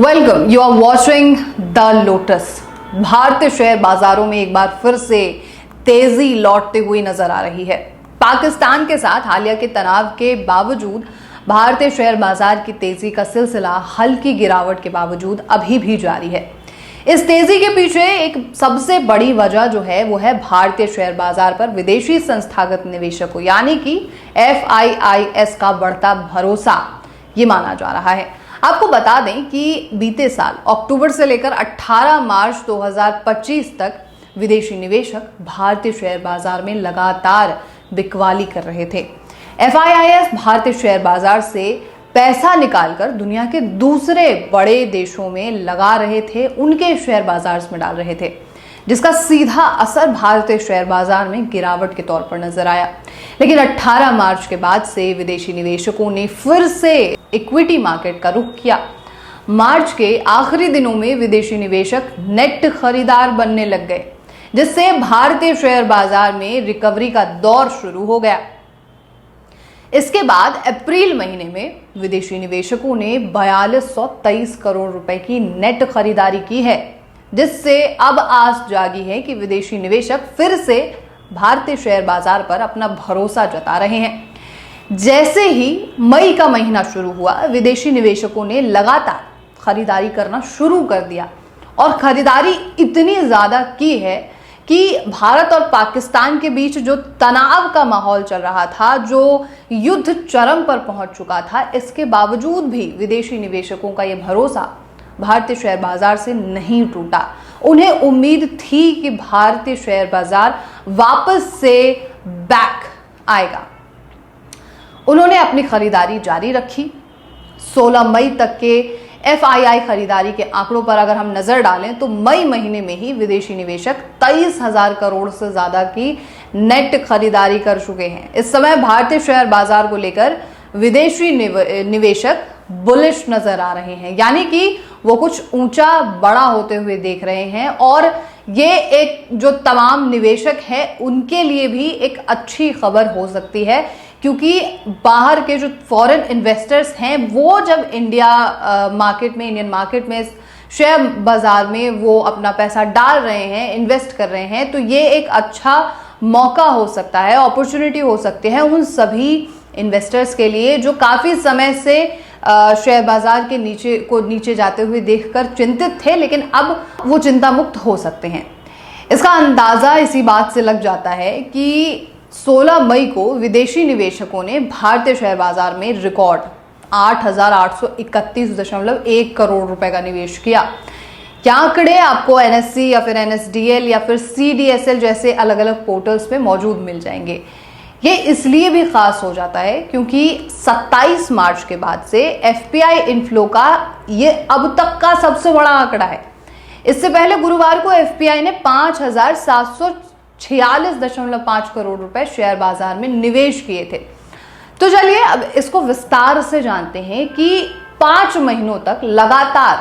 Welcome, you are watching the Lotus. भारतीय share बाजारों में एक बार फिर से तेजी लौटते हुई नजर आ रही है। पाकिस्तान के साथ हालिया के तनाव के बावजूद भारतीय शेयर बाजार की तेजी का सिलसिला हल्की गिरावट के बावजूद अभी भी जारी है। इस तेजी के पीछे एक सबसे बड़ी वजह जो है वो है भारतीय शेयर बाजार पर विदेशी संस्थागत निवेशकों यानी कि FIIs का बढ़ता भरोसा ये माना जा रहा है। आपको बता दें कि बीते साल अक्टूबर से लेकर 18 मार्च 2025 तक विदेशी निवेशक भारतीय शेयर बाजार में लगातार बिकवाली कर रहे थे। FIIs भारतीय शेयर बाजार से पैसा निकालकर दुनिया के दूसरे बड़े देशों में लगा रहे थे, उनके शेयर बाजार में डाल रहे थे, जिसका सीधा असर भारतीय शेयर बाजार में गिरावट के तौर पर नजर आया। लेकिन 18 मार्च के बाद से विदेशी निवेशकों ने फिर से इक्विटी मार्केट का रुख किया। मार्च के आखिरी दिनों में विदेशी निवेशक नेट खरीदार बनने लग गए, जिससे भारतीय शेयर बाजार में रिकवरी का दौर शुरू हो गया। इसके बाद अप्रैल महीने में विदेशी निवेशकों ने 4223 करोड़ रुपए की नेट खरीदारी की है, जिससे अब आस जागी है कि विदेशी निवेशक फिर से भारतीय शेयर बाजार पर अपना भरोसा जता रहे हैं। जैसे ही मई का महीना शुरू हुआ, विदेशी निवेशकों ने लगातार खरीदारी करना शुरू कर दिया और खरीदारी इतनी ज्यादा की है कि भारत और पाकिस्तान के बीच जो तनाव का माहौल चल रहा था, जो युद्ध चरम पर पहुंच चुका था, इसके बावजूद भी विदेशी निवेशकों का यह भरोसा भारतीय शेयर बाजार से नहीं टूटा। उन्हें उम्मीद थी कि भारतीय शेयर बाजार वापस से बैक आएगा। उन्होंने अपनी खरीदारी जारी रखी। 16 मई तक के FII खरीदारी के आंकड़ों पर अगर हम नजर डालें तो मई महीने में ही विदेशी निवेशक 23,000 करोड़ से ज्यादा की नेट खरीदारी कर चुके हैं। इस समय भारतीय शेयर बाजार को लेकर विदेशी निवेशक बुलिश नजर आ रहे हैं, यानी कि वो कुछ ऊंचा बड़ा होते हुए देख रहे हैं और ये एक जो तमाम निवेशक है उनके लिए भी एक अच्छी खबर हो सकती है, क्योंकि बाहर के जो फॉरेन इन्वेस्टर्स हैं वो जब इंडियन मार्केट में शेयर बाजार में वो अपना पैसा डाल रहे हैं, इन्वेस्ट कर रहे हैं, तो ये एक अच्छा मौका हो सकता है, अपॉर्चुनिटी हो सकती है उन सभी इन्वेस्टर्स के लिए जो काफी समय से शेयर बाजार के नीचे जाते हुए देखकर चिंतित थे, लेकिन अब वो चिंता मुक्त हो सकते हैं। इसका अंदाजा इसी बात से लग जाता है कि 16 मई को विदेशी निवेशकों ने भारतीय शेयर बाजार में रिकॉर्ड 8,831.1 करोड़ रुपए का निवेश किया। क्या आंकड़े आपको NSE या फिर NSDL या फिर CDSL जैसे अलग अलग पोर्टल्स पे मौजूद मिल जाएंगे। ये इसलिए भी खास हो जाता है क्योंकि 27 मार्च के बाद से FPI इनफ्लो का ये अब तक का सबसे बड़ा आंकड़ा है। इससे पहले गुरुवार को FPI ने 5,746.5 करोड़ रुपए शेयर बाजार में निवेश किए थे। तो चलिए अब इसको विस्तार से जानते हैं कि 5 महीनों तक लगातार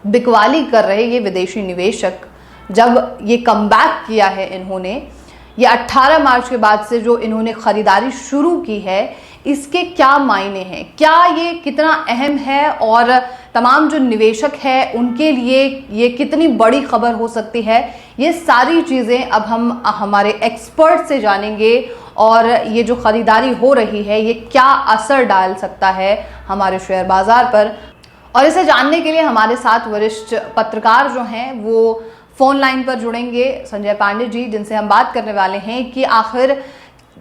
बिकवाली कर रहे ये विदेशी निवेशक जब ये कमबैक किया है इन्होंने, ये 18 मार्च के बाद से जो इन्होंने खरीदारी शुरू की है, इसके क्या मायने हैं, क्या ये कितना अहम है और तमाम जो निवेशक है उनके लिए ये कितनी बड़ी खबर हो सकती है, ये सारी चीजें अब हम हमारे एक्सपर्ट से जानेंगे और ये जो खरीदारी हो रही है ये क्या असर डाल सकता है हमारे शेयर बाजार पर। और इसे जानने के लिए हमारे साथ वरिष्ठ पत्रकार जो हैं वो फोन लाइन पर जुड़ेंगे, संजय पांडे जी, जिनसे हम बात करने वाले हैं कि आखिर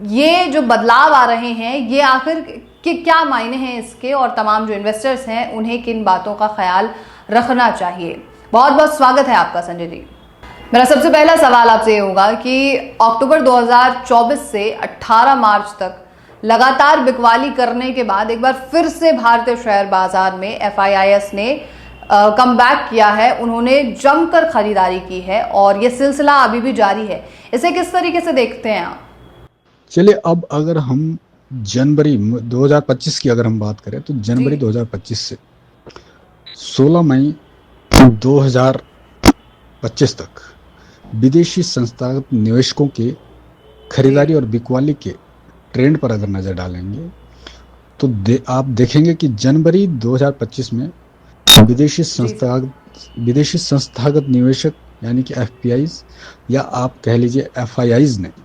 ये जो बदलाव आ रहे हैं ये आखिर के क्या मायने हैं इसके, और तमाम जो इन्वेस्टर्स हैं उन्हें किन बातों का ख्याल रखना चाहिए। बहुत बहुत स्वागत है आपका संजय जी। मेरा सबसे पहला सवाल आपसे ये होगा कि अक्टूबर 2024 से 18 मार्च तक लगातार बिकवाली करने के बाद एक बार फिर से भारतीय शेयर बाजार में FIIs ने कमबैक किया है, उन्होंने जमकर खरीदारी की है और ये सिलसिला अभी भी जारी है। इसे किस तरीके से देखते हैं आप? चलिए, अब अगर हम जनवरी 2025 की अगर हम बात करें तो जनवरी 2025 से 16 मई 2025 तक विदेशी संस्थागत निवेशकों के खरीदारी और बिकवाली के ट्रेंड पर अगर नजर डालेंगे तो आप देखेंगे कि जनवरी 2025 में विदेशी जी सर। संस्थागत निवेशक यानी कि एफपीआईज या आप कह लीजिए एफआईआईज ने जी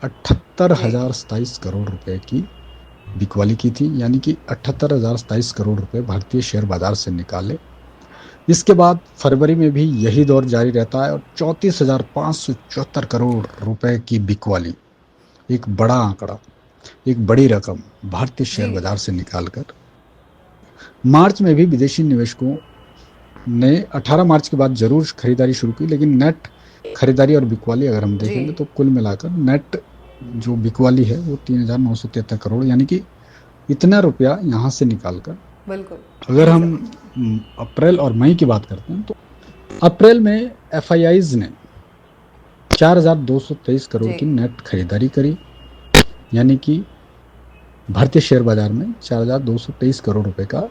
78,027 करोड़ रुपए की बिकवाली की थी, यानी कि 78,027 करोड़ रुपए भारतीय शेयर बाजार से निकाले। इसके बाद फरवरी में भी यही दौर जारी रहता है और 34,574 करोड़ रुपए की बिकवाली, एक बड़ा आंकड़ा, एक बड़ी रकम भारतीय जी शेयर बाजार से निकालकर मार्च में भी विदेशी निवेशकों ने 18 मार्च के बाद जरूर खरीदारी शुरू की, लेकिन नेट खरीदारी और बिकवाली अगर हम जी देखेंगे तो कुल मिलाकर नेट जो बिकवाली है वो 3,973 करोड़, यानी कि इतना रुपया यहाँ से निकालकर बिल्कुल। अगर जी हम सर। अप्रैल और मई की बात करते हैं तो अप्रैल में एफआईआईज ने 4,223 करोड़ जी की नेट खरीदारी करी, यानी कि भारतीय शेयर बाजार में 4,223 करोड़ रुपए का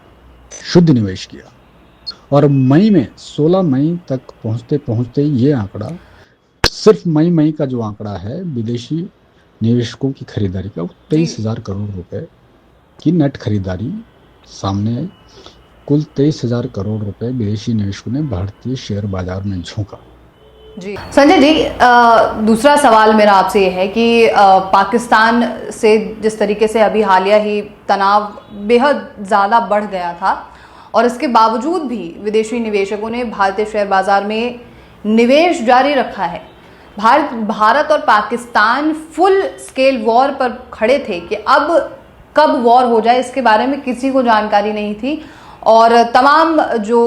शुद्ध निवेश किया। और मई में 16 मई तक पहुंचते पहुंचते ये आंकड़ा, सिर्फ मई का जो आंकड़ा है विदेशी निवेशकों की खरीदारी का, वो जी 23,000 करोड़ रुपए की नेट खरीदारी सामने आई। कुल 23,000 करोड़ रुपए विदेशी निवेशकों ने भारतीय शेयर बाजार में झोंका। जी संजय जी, दूसरा सवाल मेरा आपसे ये है कि पाकिस्तान से जिस तरीके से अभी हालिया ही तनाव बेहद ज़्यादा बढ़ गया था और इसके बावजूद भी विदेशी निवेशकों ने भारतीय शेयर बाजार में निवेश जारी रखा है। भारत और पाकिस्तान फुल स्केल वॉर पर खड़े थे कि अब कब वॉर हो जाए इसके बारे में किसी को जानकारी नहीं थी और तमाम जो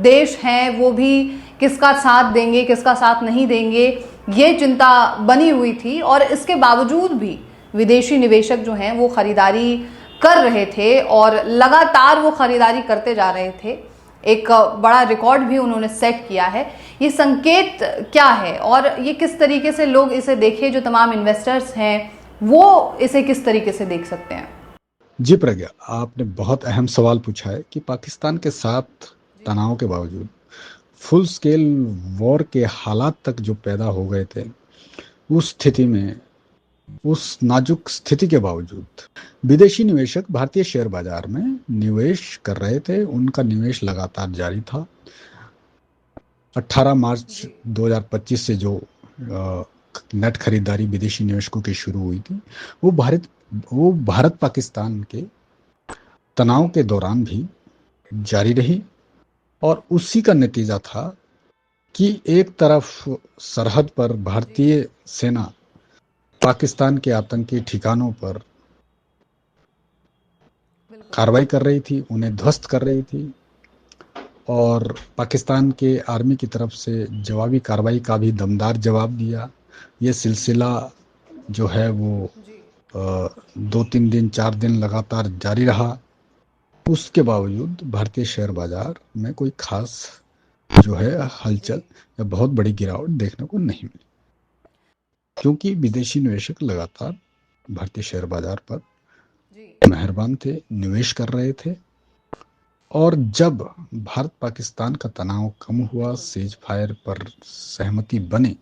देश हैं वो भी किसका साथ देंगे किसका साथ नहीं देंगे ये चिंता बनी हुई थी और इसके बावजूद भी विदेशी निवेशक जो हैं वो खरीदारी कर रहे थे और लगातार वो खरीदारी करते जा रहे थे। एक बड़ा रिकॉर्ड भी उन्होंने सेट किया है। ये संकेत क्या है और ये किस तरीके से लोग इसे देखें, जो तमाम इन्वेस्टर्स हैं वो इसे किस तरीके से देख सकते हैं? जी प्रज्ञा, आपने बहुत अहम सवाल पूछा है कि पाकिस्तान के साथ तनाव के बावजूद, फुल स्केल वॉर के हालात तक जो पैदा हो गए थे, उस स्थिति में, उस नाजुक स्थिति के बावजूद विदेशी निवेशक भारतीय शेयर बाजार में निवेश कर रहे थे। उनका निवेश लगातार जारी था। 18 मार्च 2025 से जो नेट खरीदारी विदेशी निवेशकों की शुरू हुई थी, वो भारत पाकिस्तान के तनाव के दौरान भी जारी रही और उसी का नतीजा था कि एक तरफ सरहद पर भारतीय सेना पाकिस्तान के आतंकी ठिकानों पर कार्रवाई कर रही थी, उन्हें ध्वस्त कर रही थी और पाकिस्तान के आर्मी की तरफ से जवाबी कार्रवाई का भी दमदार जवाब दिया। ये सिलसिला जो है वो 2-3 दिन 4 दिन लगातार जारी रहा। उसके बावजूद भारतीय शेयर बाजार में कोई खास जो है हलचल या बहुत बड़ी गिरावट देखने को नहीं मिली, क्योंकि विदेशी निवेशक लगातार भारतीय शेयर बाजार पर मेहरबान थे, निवेश कर रहे थे। और जब भारत पाकिस्तान का तनाव कम हुआ, सीज फायर पर सहमति बने,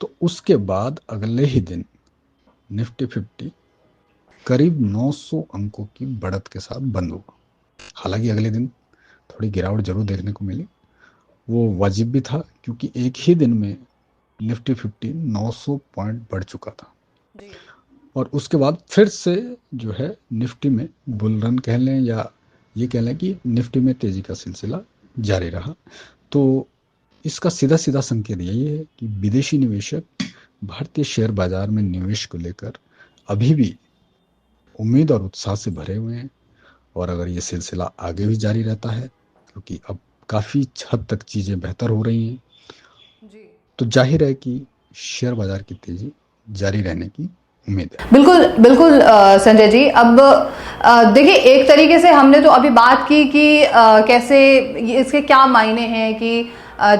तो उसके बाद अगले ही दिन निफ्टी 50 करीब 900 अंकों की बढ़त के साथ बंद हुआ। हालांकि अगले दिन थोड़ी गिरावट जरूर देखने को मिली, वो वाजिब भी था क्योंकि एक ही दिन में निफ्टी 50 900 पॉइंट बढ़ चुका था। और उसके बाद फिर से जो है निफ्टी में बुल रन कह लें या ये कह लें कि निफ्टी में तेजी का सिलसिला जारी रहा। तो इसका सीधा सीधा संकेत यही है कि विदेशी निवेशक भारतीय शेयर बाजार में निवेश को लेकर अभी भी उम्मीद और उत्साह से भरे हुए हैं और अगर ये सिलसिला आगे भी जारी रहता है, क्योंकि अब काफ़ी हद तक चीज़ें बेहतर हो रही हैं, तो जाहिर है कि शेयर बाजार की तेजी जारी रहने की उम्मीद है। बिल्कुल बिल्कुल संजय जी, अब देखिए एक तरीके से हमने तो अभी बात की कि कैसे इसके क्या मायने हैं कि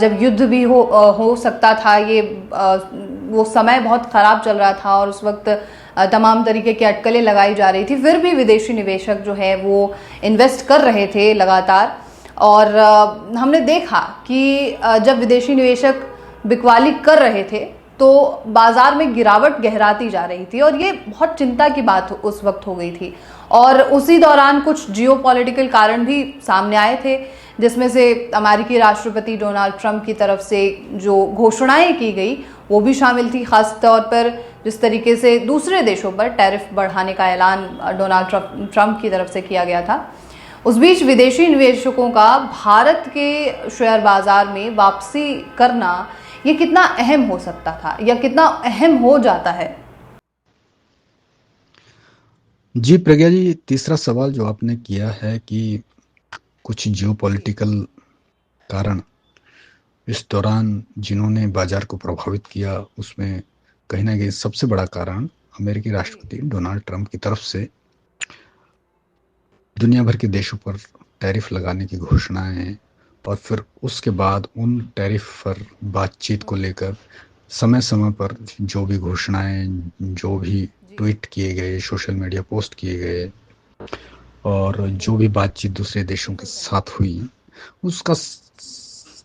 जब युद्ध भी हो सकता था, ये वो समय बहुत ख़राब चल रहा था और उस वक्त तमाम तरीके की अटकलें लगाई जा रही थी, फिर भी विदेशी निवेशक जो है वो इन्वेस्ट कर रहे थे लगातार। और हमने देखा कि जब विदेशी निवेशक बिकवाली कर रहे थे तो बाजार में गिरावट गहराती जा रही थी और ये बहुत चिंता की बात उस वक्त हो गई थी। और उसी दौरान कुछ जियोपॉलिटिकल कारण भी सामने आए थे, जिसमें से अमेरिकी राष्ट्रपति डोनाल्ड ट्रंप की तरफ से जो घोषणाएं की गई वो भी शामिल थी। खास तौर पर जिस तरीके से दूसरे देशों पर टैरिफ बढ़ाने का ऐलान डोनाल्ड ट्रंप की तरफ से किया गया था। उस बीच विदेशी निवेशकों का भारत के शेयर बाजार में वापसी करना ये कितना अहम हो सकता था या कितना अहम हो जाता है? जी प्रज्ञा जी, तीसरा सवाल जो आपने किया है कि कुछ जियोपॉलिटिकल कारण इस दौरान जिन्होंने बाजार को प्रभावित किया, उसमें कहीं ना कहीं सबसे बड़ा कारण अमेरिकी राष्ट्रपति डोनाल्ड ट्रंप की तरफ से दुनिया भर के देशों पर टैरिफ लगाने की घोषणाएं और फिर उसके बाद उन टैरिफ पर बातचीत को लेकर समय समय पर जो भी घोषणाएं, जो भी ट्वीट किए गए, सोशल मीडिया पोस्ट किए गए और जो भी बातचीत दूसरे देशों के साथ हुई, उसका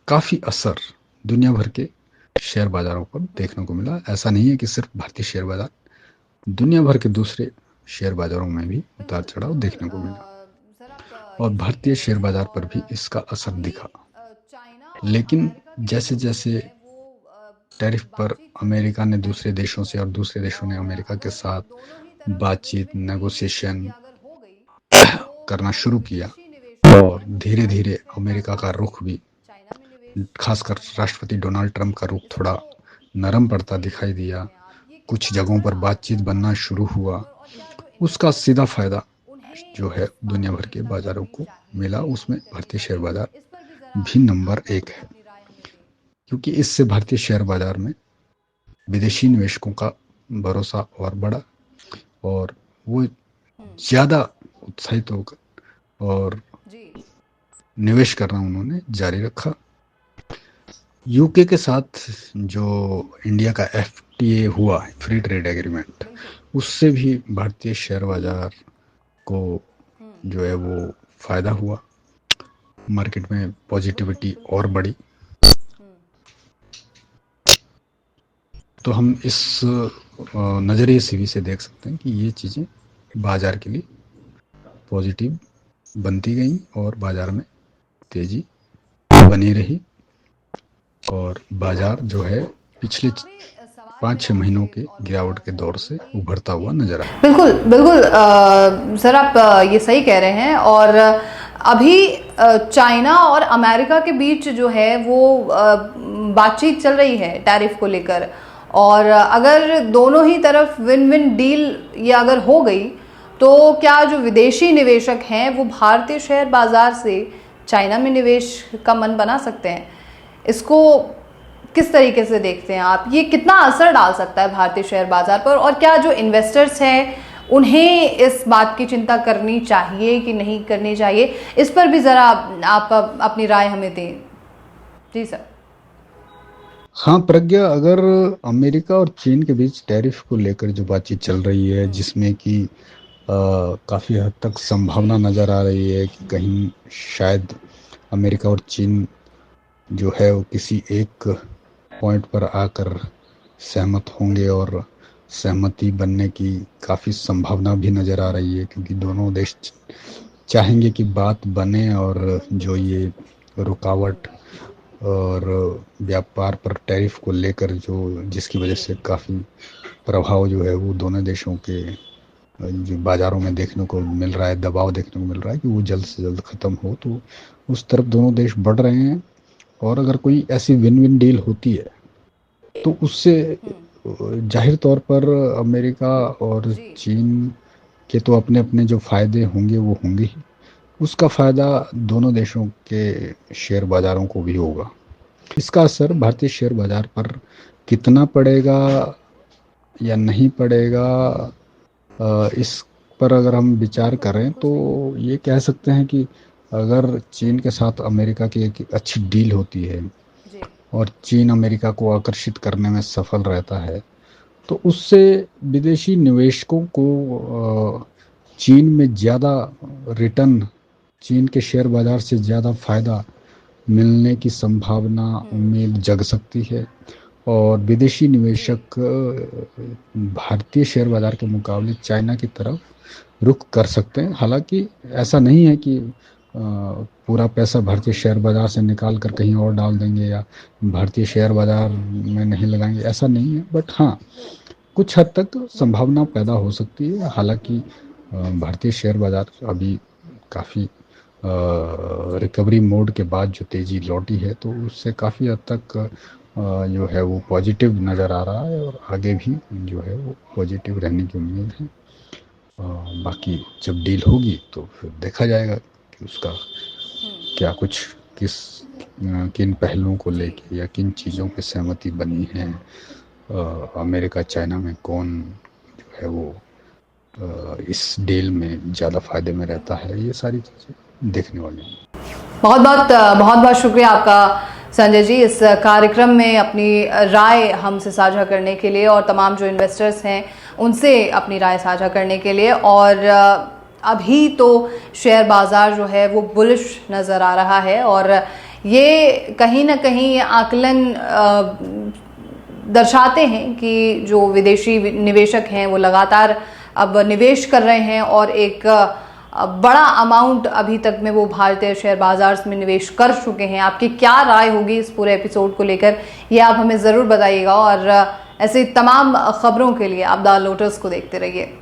काफ़ी असर दुनिया भर के शेयर बाजारों पर देखने को मिला। ऐसा नहीं है कि सिर्फ भारतीय शेयर बाजार, दुनिया भर के दूसरे शेयर बाजारों में भी उतार चढ़ाव देखने को मिला और भारतीय शेयर बाजार पर भी इसका असर दिखा। लेकिन जैसे जैसे टैरिफ पर अमेरिका ने दूसरे देशों से और दूसरे देशों ने अमेरिका के साथ बातचीत, नेगोशिएशन करना शुरू किया और धीरे धीरे अमेरिका का रुख भी, खासकर राष्ट्रपति डोनाल्ड ट्रंप का रुख थोड़ा नरम पड़ता दिखाई दिया, कुछ जगहों पर बातचीत बनना शुरू हुआ, उसका सीधा फायदा जो है दुनिया भर के बाजारों को मिला। उसमें भारतीय शेयर बाजार भी नंबर 1 है, क्योंकि इससे भारतीय शेयर बाजार में विदेशी निवेशकों का भरोसा और बढ़ा और वो ज़्यादा उत्साहित होकर और निवेश करना उन्होंने जारी रखा। यूके के साथ जो इंडिया का FTA हुआ, फ्री ट्रेड एग्रीमेंट, उससे भी भारतीय शेयर बाजार को जो है वो फायदा हुआ, मार्केट में पॉजिटिविटी और बढ़ी। तो हम इस नज़रिए से भी से देख सकते हैं कि ये चीज़ें बाजार के लिए पॉजिटिव बनती गई और बाजार में तेजी बनी रही और बाजार जो है पिछले 5-6 महीनों के गिरावट के दौर से उभरता हुआ नजर आया। बिल्कुल बिल्कुल सर, आप ये सही कह रहे हैं। और अभी चाइना और अमेरिका के बीच जो है वो बातचीत चल रही है टैरिफ को लेकर, और अगर दोनों ही तरफ विन विन डील ये अगर हो गई तो क्या जो विदेशी निवेशक हैं वो भारतीय शेयर बाजार से चाइना में निवेश का मन बना सकते हैं? इसको किस तरीके से देखते हैं आप? ये कितना असर डाल सकता है भारतीय शेयर बाजार पर, और क्या जो इन्वेस्टर्स हैं उन्हें इस बात की चिंता करनी चाहिए कि नहीं करनी चाहिए? इस पर भी ज़रा आप अपनी राय हमें दें। जी सर। हाँ प्रज्ञा, अगर अमेरिका और चीन के बीच टैरिफ को लेकर जो बातचीत चल रही है, जिसमें कि काफ़ी हद तक संभावना नज़र आ रही है कि कहीं शायद अमेरिका और चीन जो है वो किसी एक पॉइंट पर आकर सहमत होंगे और सहमति बनने की काफ़ी संभावना भी नज़र आ रही है, क्योंकि दोनों देश चाहेंगे कि बात बने और जो ये रुकावट और व्यापार पर टैरिफ को लेकर जो जिसकी वजह से काफ़ी प्रभाव जो है वो दोनों देशों के जो बाज़ारों में देखने को मिल रहा है, दबाव देखने को मिल रहा है कि वो जल्द से जल्द ख़त्म हो, तो उस तरफ दोनों देश बढ़ रहे हैं। और अगर कोई ऐसी विन विन डील होती है तो उससे जाहिर तौर पर अमेरिका और चीन के तो अपने अपने जो फ़ायदे होंगे वो होंगे ही, उसका फ़ायदा दोनों देशों के शेयर बाज़ारों को भी होगा। इसका असर भारतीय शेयर बाज़ार पर कितना पड़ेगा या नहीं पड़ेगा, इस पर अगर हम विचार करें तो ये कह सकते हैं कि अगर चीन के साथ अमेरिका की एक अच्छी डील होती है और चीन अमेरिका को आकर्षित करने में सफल रहता है, तो उससे विदेशी निवेशकों को चीन में ज़्यादा रिटर्न, चीन के शेयर बाज़ार से ज़्यादा फ़ायदा मिलने की संभावना, उम्मीद जग सकती है। और विदेशी निवेशक भारतीय शेयर बाजार के मुकाबले चाइना की तरफ रुख कर सकते हैं। हालांकि ऐसा नहीं है कि पूरा पैसा भारतीय शेयर बाजार से निकाल कर कहीं और डाल देंगे या भारतीय शेयर बाजार में नहीं लगाएंगे, ऐसा नहीं है। बट हाँ, कुछ हद तक संभावना पैदा हो सकती है। हालांकि भारतीय शेयर बाजार अभी काफ़ी रिकवरी मोड के बाद जो तेज़ी लौटी है, तो उससे काफ़ी हद तक जो है वो पॉजिटिव नज़र आ रहा है और आगे भी जो है वो पॉजिटिव रहने की उम्मीद है। बाकी जब डील होगी तो फिर देखा जाएगा कि उसका क्या कुछ किन पहलुओं को लेके या किन चीज़ों पे सहमति बनी है। अमेरिका चाइना में कौन जो है वो इस डील में ज़्यादा फायदे में रहता है, ये सारी चीज़ें देखने वाली हैं। बहुत बहुत शुक्रिया आपका संजय जी, इस कार्यक्रम में अपनी राय हमसे साझा करने के लिए और तमाम जो इन्वेस्टर्स हैं उनसे अपनी राय साझा करने के लिए। और अभी तो शेयर बाजार जो है वो बुलिश नज़र आ रहा है और ये कहीं ना कहीं आकलन दर्शाते हैं कि जो विदेशी निवेशक हैं वो लगातार अब निवेश कर रहे हैं और एक बड़ा अमाउंट अभी तक में वो भारतीय शेयर बाजार में निवेश कर चुके हैं। आपकी क्या राय होगी इस पूरे एपिसोड को लेकर, ये आप हमें ज़रूर बताइएगा और ऐसे तमाम खबरों के लिए आप द लोटस को देखते रहिए।